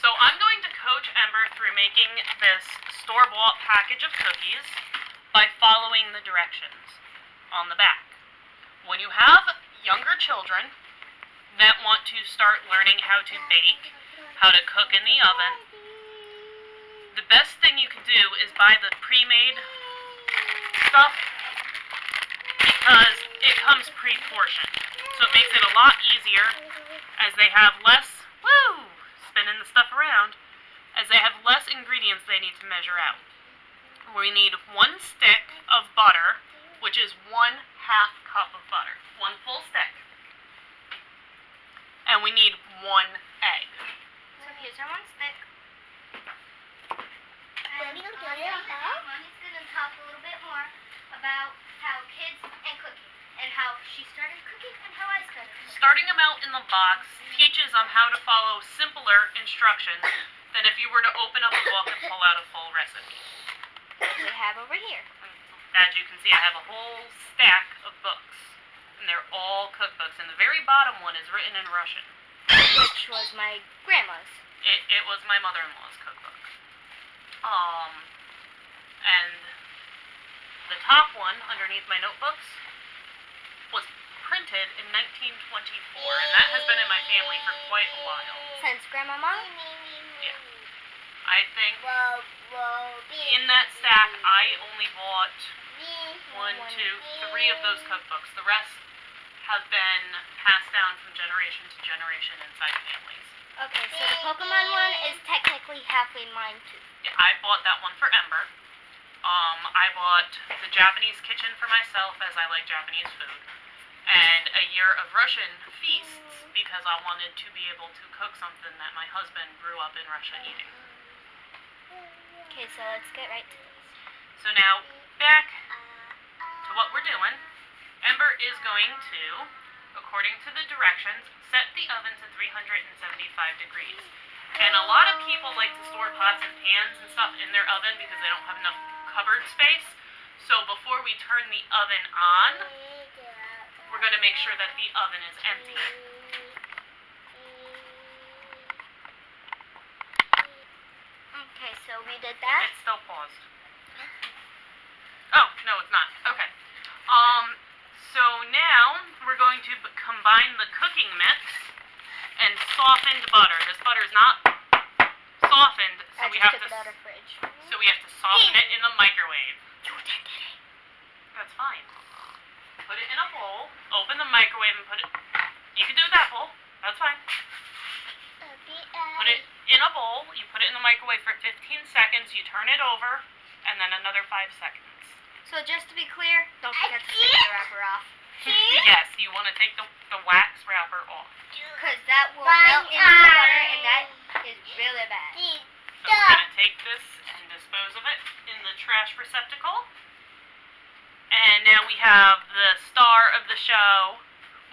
So I'm going to coach Ember through making this store-bought package of cookies by following the directions on the back. When you have younger children that want to start learning how to bake, how to cook in the oven, the best thing you can do is buy the pre-made stuff because it comes pre-portioned. So it makes it a lot easier as they have less, spinning the stuff around, as they have less ingredients they need to measure out. We need 1 stick of butter, which is 1/2 cup of butter. 1 full stick. And we need 1 egg. So here's our 1 stick. And Mommy's going to talk a little bit more about how kids and cooking, and how she started cooking and how I started cooking. Starting them out in the box teaches them how to follow simpler instructions than if you were to open up a book and pull out a full recipe. What do we have over here? As you can see, I have a whole stack of books, and they're all cookbooks, and the very bottom one is written in Russian. Which was my grandma's. It was my mother-in-law's cookbook. And the top one, underneath my notebooks, was printed in 1924, and that has been in my family for quite a while. Since Grandmama? Yeah. I think in that stack, I only bought 1, 2, 3 of those cookbooks. The rest have been passed down from generation to generation inside families. Okay, so the Pokemon one is technically halfway mine too. Yeah, I bought that one for Ember. I bought the Japanese kitchen for myself, as I like Japanese food, and a year of Russian feasts because I wanted to be able to cook something that my husband grew up in Russia eating. Okay, so let's get right to this. So now, back to what we're doing. Ember is going to, according to the directions, set the oven to 375 degrees. And a lot of people like to store pots and pans and stuff in their oven because they don't have enough cupboard space. So before we turn the oven on, we're going to make sure that the oven is empty. Okay, so we did that. It's still paused. Oh, no, it's not. Okay. So now we're going to combine the cooking mix and softened butter. This butter is not softened, so we have to soften it in the microwave. That's fine. Put it in a bowl. Open the microwave and put it. You can do it with that bowl. That's fine. Put it in a bowl. You put it in the microwave for 15 seconds. You turn it over, and then another 5 seconds. So just to be clear, don't forget to take the wrapper off. Yes, you want to take the wax wrapper off. Because that will melt in the butter, and that is really bad. So we're going to take this and dispose of it in the trash receptacle. And now we have the star of the show.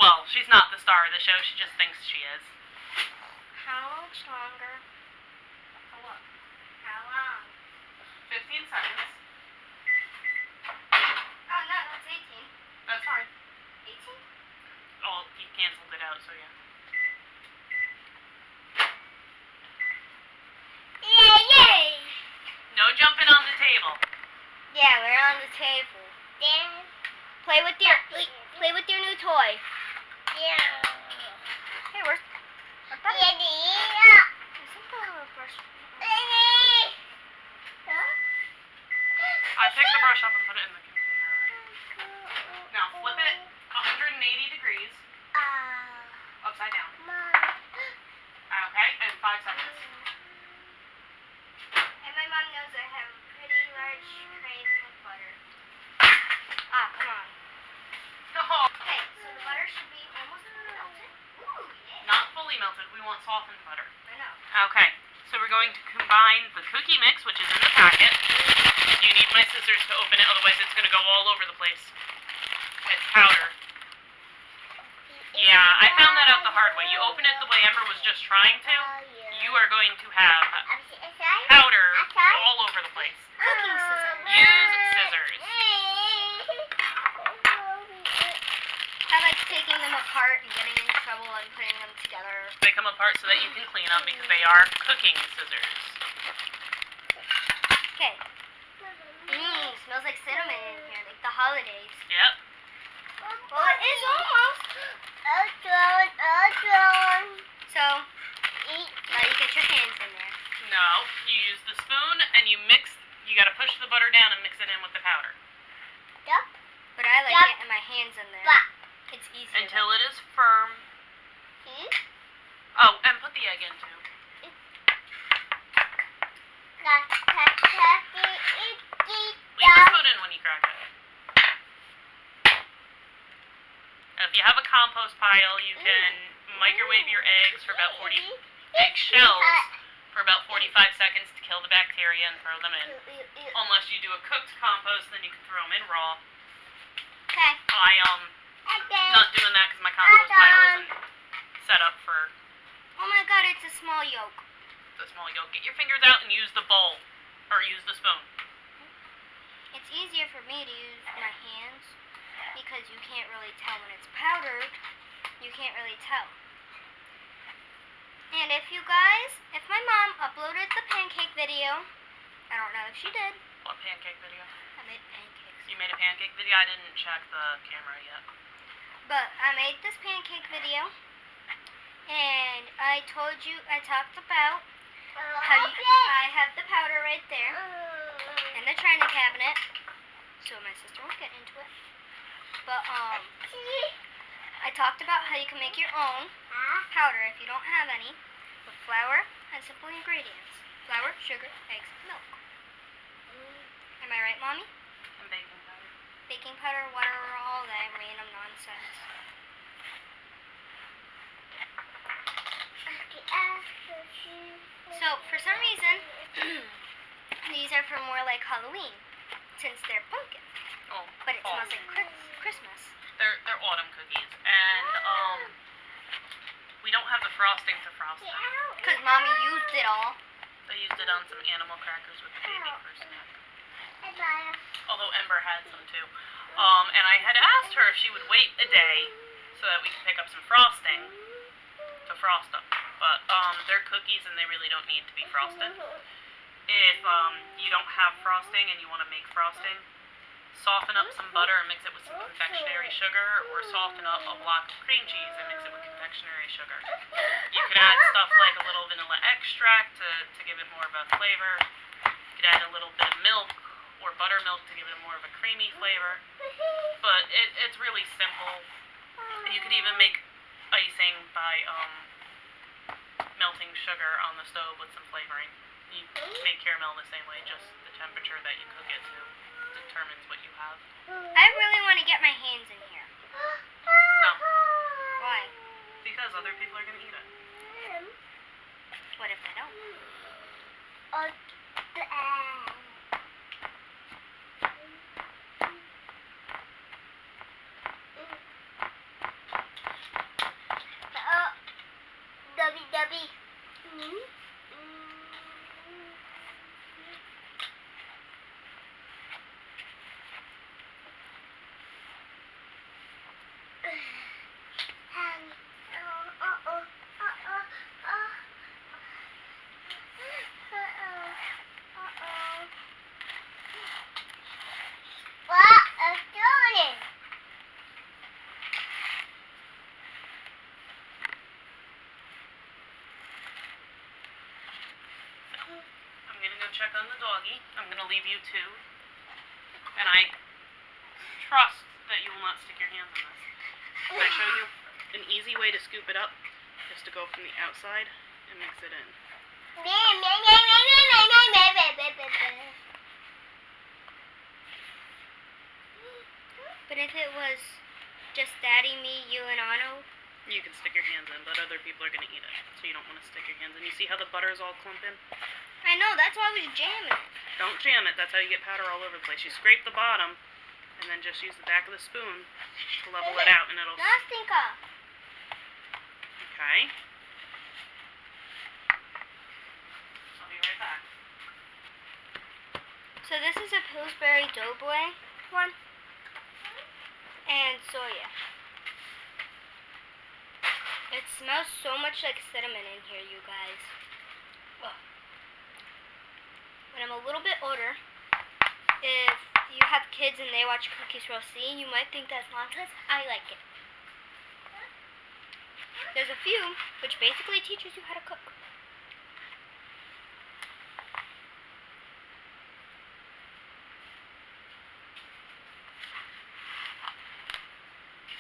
Well, she's not the star of the show. She just thinks she is. How much longer? For what? How long? 15 seconds. Oh, no, that's 18. That's fine. 18? Oh, he canceled it out, so yeah. Yay! No jumping on the table. Yeah, we're on the table. Play with your new toy. Yeah. Hey, where's that? I picked the brush up and put it in the container. Now flip it 180 degrees. Upside down. Okay, and 5 seconds. And my mom knows I have a pretty large craving of butter. Come on. No. Okay, so the butter should be almost melted. Ooh, yeah. Not fully melted. We want softened butter. I know. Okay, so we're going to combine the cookie mix, which is in the packet. You need my scissors to open it, otherwise it's going to go all over the place. It's powder. Yeah, I found that out the hard way. You open it the way Ember was just trying to, you are going to have powder all over the place. Cooking scissors. Use scissors. I like taking them apart and getting in trouble and putting them together. They come apart so that you can clean them because they are cooking scissors. Okay. Smells like cinnamon in here, like the holidays. Yep. Well, it is almost. So, now you get your hands in there. No, you use the spoon and you mix. You gotta push the butter down and mix it in with the powder. Yep. But I like getting my hands in there. It's easier. Until it is firm. Oh, and put the egg in too. Leave the spoon in when you crack it. If you have a compost pile, you can microwave your eggs for about 40 eggshells for about 45 seconds to kill the bacteria and throw them in. Unless you do a cooked compost, then you can throw them in raw. Okay. Not doing that because my compost pile isn't set up for Oh my god, it's a small yolk. the small yolk. Get your fingers out and use the bowl or use the spoon. It's easier for me to use my hands because you can't really tell when it's powdered. You can't really tell. And if my mom uploaded the pancake video, I don't know if she did. What pancake video? I made pancakes. You made a pancake video? I didn't check the camera yet. But I made this pancake video, and I talked about how I have the powder right there in the china cabinet, so my sister won't get into it. But I talked about how you can make your own powder if you don't have any, with flour and simple ingredients: flour, sugar, eggs, milk. Am I right, Mommy? And baking powder. Baking powder, water, all that random nonsense. So, for some reason, these are for more like Halloween, since they're pumpkin. Oh, But it fall. smells like Christmas. They're autumn cookies, and we don't have the frosting to frost them. Because Mommy used it all. I used it on some animal crackers with the baby for snack. Although Ember had some too. And I had asked her if she would wait a day so that we could pick up some frosting to frost them. But they're cookies and they really don't need to be frosted. If you don't have frosting and you want to make frosting, soften up some butter and mix it with some confectionery sugar, or soften up a block of cream cheese and mix it with confectionery sugar. You could add stuff like a little vanilla extract to give it more of a flavor. You could add a little bit of milk or buttermilk to give it more of a creamy flavor. But it's really simple. You could even make icing by melting sugar on the stove with some flavoring. You make caramel the same way, just the temperature that you cook it to determines what you have. I really want to get my hands in here. No, Why? because other people are going to eat it. What if they don't? I'm going to go check on the doggy. I'm going to leave you two. And I trust that you will not stick your hands in this. Can I show you an easy way to scoop it up? Just to go from the outside and mix it in. But if it was just Daddy, me, you, and Arno, You can stick your hands in, but other people are going to eat it. So you don't want to stick your hands in. You see how the butter is all clumping? I know, that's why I was jamming it. Don't jam it. That's how you get powder all over the place. You scrape the bottom, and then just use the back of the spoon to level it out, and it'll... Nastinka. Okay. I'll be right back. So this is a Pillsbury Doughboy one. And soya. It smells so much like cinnamon in here, you guys. Ugh. When I'm a little bit older, if you have kids and they watch Cookies Roll C, you might think that's nonsense. I like it. There's a few, which basically teaches you how to cook.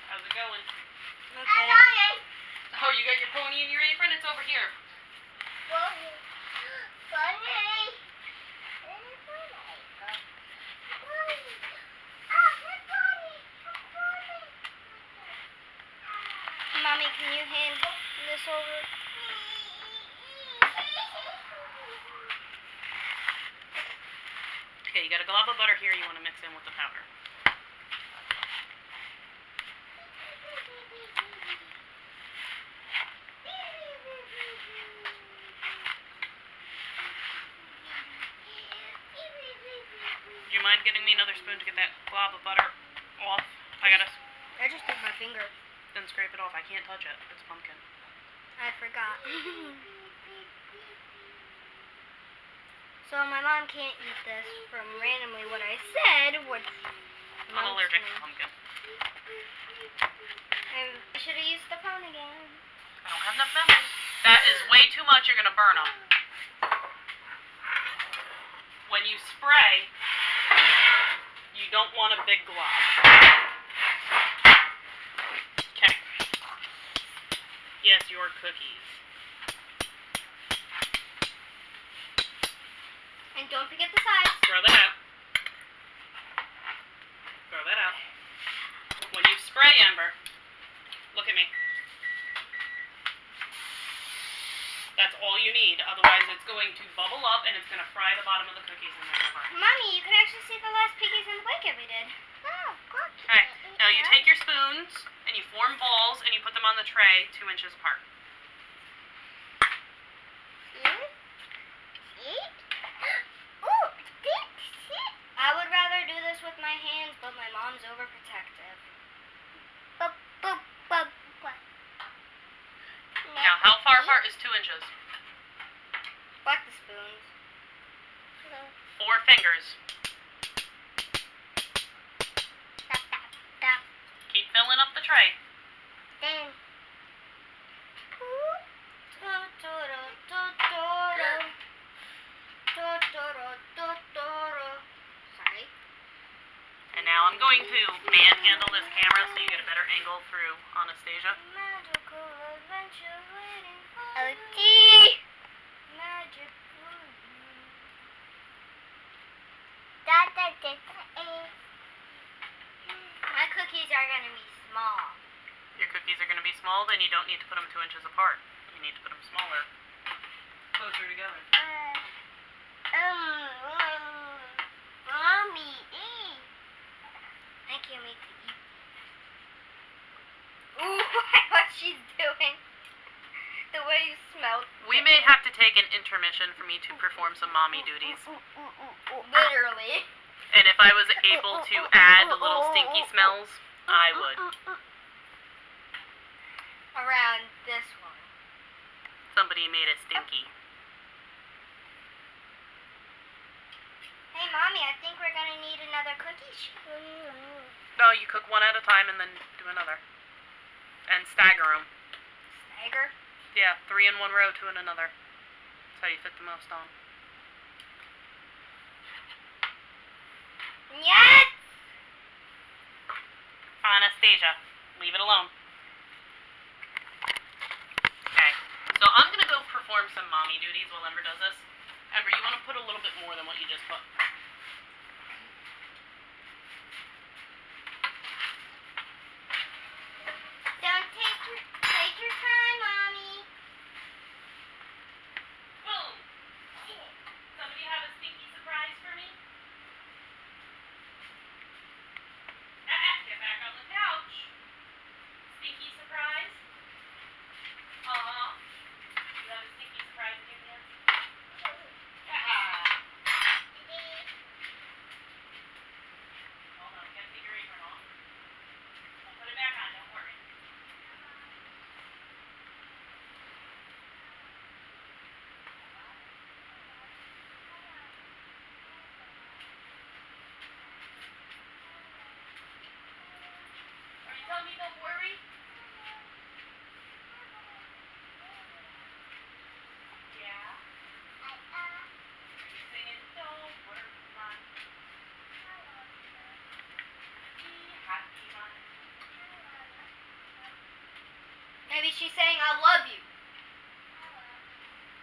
How's it going? Okay. Oh, you got your pony in your apron? It's over here. Mommy, can you hand this over? Okay, you got a glob of butter here you want to mix in with the powder. Do you mind getting me another spoon to get that glob of butter off? I just took my finger. Then scrape it off. I can't touch it. It's pumpkin. I forgot. So my mom can't eat this from randomly what I said, which I'm allergic to pumpkin. I should have used the phone again. I don't have enough memory. That is way too much. You're going to burn them. When you spray, you don't want a big glob. Okay. Yes, your cookies. And don't forget the sides. Throw that out. Throw that out. When you spray, Ember, look at me. That's all you need. Otherwise, it's going to bubble up and it's going to fry the bottom of the cookies and they're going to burn. Mommy, you can actually see the last piggies in the blanket we did. Oh, cookies. Alright, now you take your spoons and you form balls and you put them on the tray 2 inches apart. I would rather do this with my hands, but my mom's overprotective. Now, how far apart is 2 inches? Like the spoons. 4 fingers. Keep filling up the tray. Sorry. And now I'm going to manhandle this camera so you get a better angle through Anastasia. Magical adventure waiting for magic. My cookies are gonna be small. Your cookies are going to be small, then you don't need to put them 2 inches apart. You need to put them smaller. Closer together. Mommy, I can't wait to eat. Ooh, what she's doing. The way you smell. We may have to take an intermission for me to perform some mommy duties. Literally. And if I was able to add little stinky smells, I would. Around this one. Somebody made it stinky. Hey, Mommy, I think we're gonna need another cookie. No, you cook one at a time and then do another. And stagger them. Stagger? Yeah, 3 in one row, 2 in another. That's how you fit the most on. Yes! Anastasia, leave it alone. Okay, so I'm going to go perform some mommy duties while Ember does this. Ember, you want to put a little bit more than what you just put. Don't take your time, Mommy. Boom! Somebody have a stinky surprise for me? Get back on the couch. Stinky surprise? You have a stinky surprise in your hands? she's saying I love you.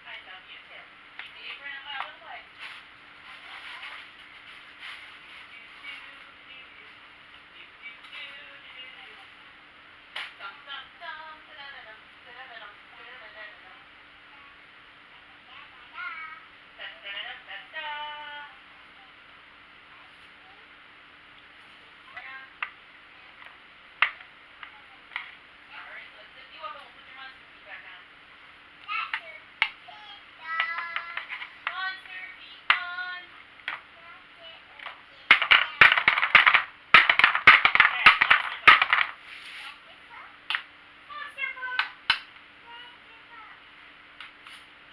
I love you too. Keep the apron out of the way. Dum dum dum, da-da-da-dum, da-da-da-dum, da-da-da-da-dum. Da-da-da-da-da. Alright, let's zip you up and we'll put your monster feet back on. Monster feet on. Monster foot.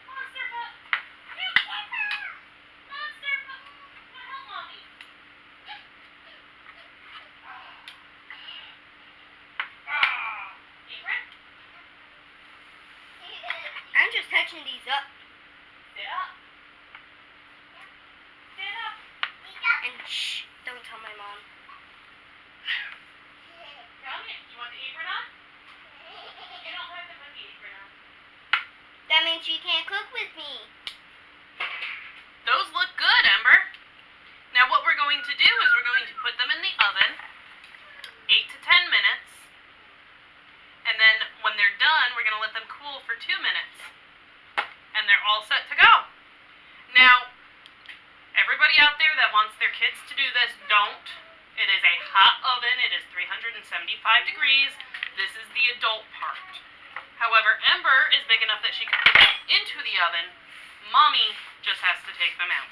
Monster foot. Monster foot. Come help mommy. Apron? I'm just touching these up. Sit up. Sit up. And shh, don't tell my mom. Come here. You want the apron on? You don't have to put the apron on. That means she can't cook with me. Those look good, Ember. Now what we're going to do is we're going to put them in the oven, 8 to 10 minutes, and then when they're done, we're going to let them cool for 2 minutes, and they're all set to go. Now, everybody out there that wants their kids to do this, don't. It is a hot oven. It is 375 degrees. This is the adult part. However, Ember is big enough that she can put them into the oven. Mommy just has to take them out.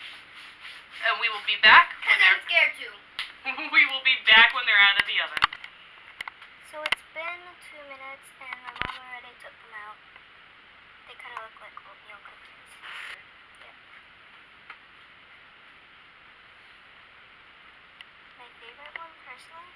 And we will be back when Because I'm scared too. we will be back when they're out of the oven. So it's been 2 minutes and my mom already took them out. They kind of look like oatmeal cookies. Yep. My favorite one personally